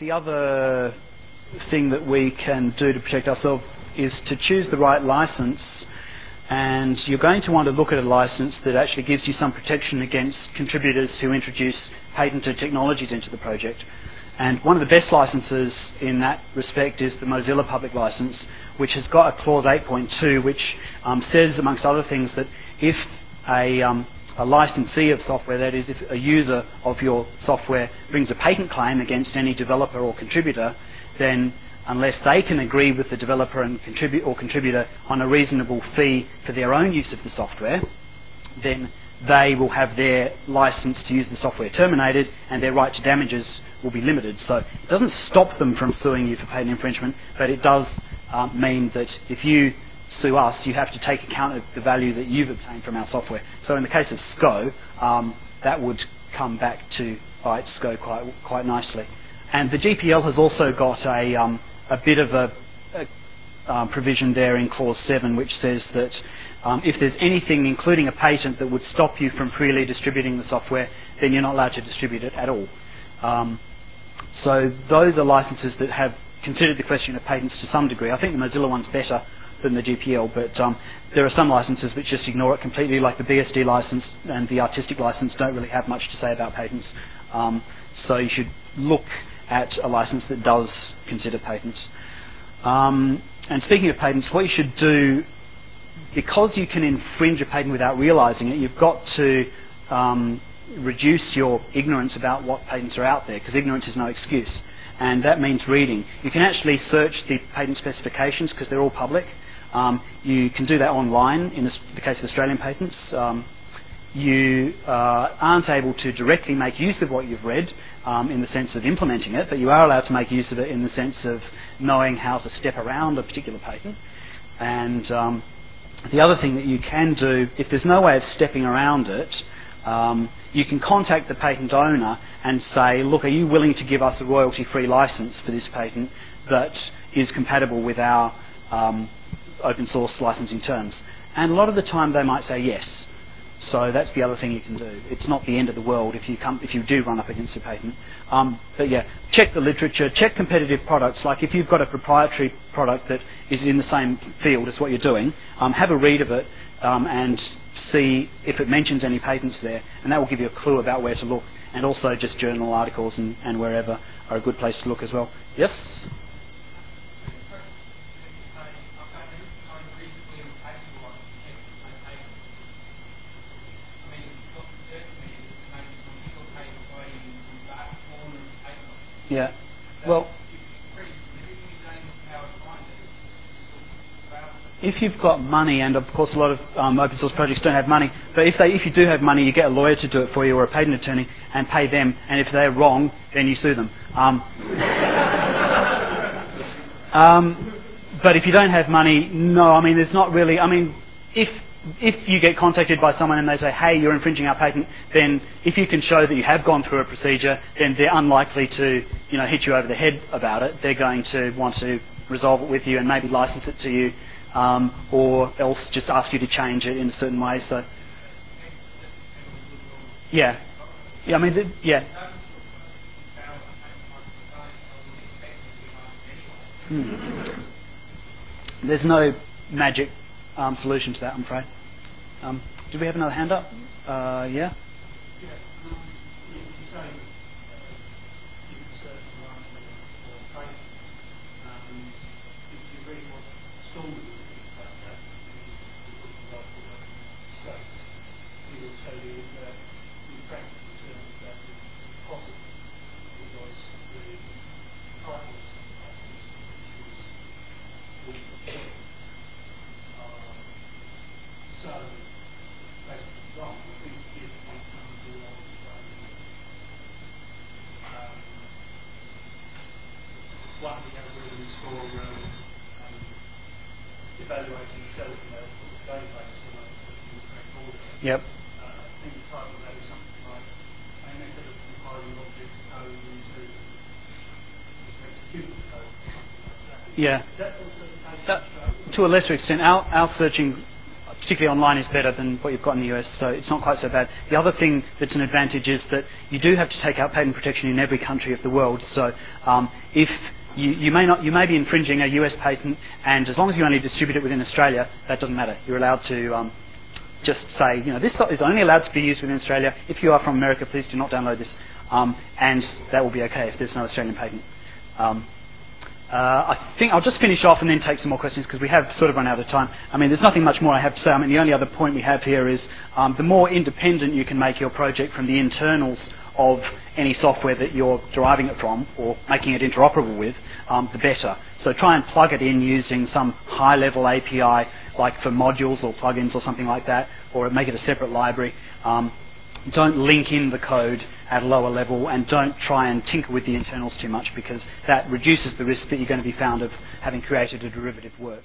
the other thing that we can do to protect ourselves is to choose the right license, and you're going to want to look at a license that actually gives you some protection against contributors who introduce patented technologies into the project. And one of the best licenses in that respect is the Mozilla public license, which has got a clause 8.2 which says, amongst other things, that if a licensee of software, that is, if a user of your software brings a patent claim against any developer or contributor, then unless they can agree with the developer and contributor on a reasonable fee for their own use of the software, then they will have their license to use the software terminated and their right to damages will be limited. So it doesn't stop them from suing you for patent infringement, but it does mean that if you sue us, you have to take account of the value that you've obtained from our software. So in the case of SCO, that would come back to bite SCO quite nicely. And the GPL has also got a bit of a provision there in clause 7 which says that if there's anything, including a patent, that would stop you from freely distributing the software, then you're not allowed to distribute it at all. So those are licenses that have considered the question of patents to some degree. I think the Mozilla one's better than the GPL, but there are some licenses which just ignore it completely, like the BSD license and the artistic license don't really have much to say about patents. So you should look at a license that does consider patents. And speaking of patents, what you should do, because you can infringe a patent without realising it, you've got to reduce your ignorance about what patents are out there, because ignorance is no excuse. And that means reading. You can actually search the patent specifications because they're all public. You can do that online in the case of Australian patents. You aren't able to directly make use of what you've read in the sense of implementing it, but you are allowed to make use of it in the sense of knowing how to step around a particular patent. And the other thing that you can do, if there's no way of stepping around it, you can contact the patent owner and say, look, are you willing to give us a royalty-free license for this patent that is compatible with our open source licensing terms? And a lot of the time they might say yes. So that's the other thing you can do. It's not the end of the world if you do run up against a patent. But yeah, check the literature, check competitive products. Like if you've got a proprietary product that is in the same field as what you're doing, have a read of it and see if it mentions any patents there, and that will give you a clue about where to look. And also just journal articles and wherever are a good place to look as well. Yes? Yeah. Well, if you've got money, and of course a lot of open source projects don't have money, but if you do have money, you get a lawyer to do it for you or a patent attorney and pay them, and if they're wrong, then you sue them. But if you don't have money, no, I mean, there's not really, I mean, if you get contacted by someone and they say, hey, you're infringing our patent, then if you can show that you have gone through a procedure, then they're unlikely to, hit you over the head about it. They're going to want to resolve it with you and maybe license it to you, or else just ask you to change it in a certain way. So, yeah, I mean, yeah. There's no magic solution to that, I'm afraid. Do we have another hand up? Yeah? One of the algorithms for evaluating cells in the database in the correct order. Yep. I think the title of that is something like a method of compiling object code into executable code, something like that. Yeah. Is that also the case? To a lesser extent, our searching particularly online, is better than what you've got in the US, so it's not quite so bad. The other thing that's an advantage is that you do have to take out patent protection in every country of the world. So if you may be infringing a US patent, and as long as you only distribute it within Australia, that doesn't matter. You're allowed to just say, you know, this is only allowed to be used within Australia. If you are from America, please do not download this, and that will be okay if there's no Australian patent. I think I'll just finish off and then take some more questions, because we have sort of run out of time. I mean, there's nothing much more I have to say. I mean, the only other point we have here is the more independent you can make your project from the internals of any software that you're deriving it from or making it interoperable with, the better. So try and plug it in using some high-level API, like for modules or plugins or something like that, or make it a separate library. Don't link in the code at a lower level, and don't try and tinker with the internals too much, because that reduces the risk that you're going to be found of having created a derivative work.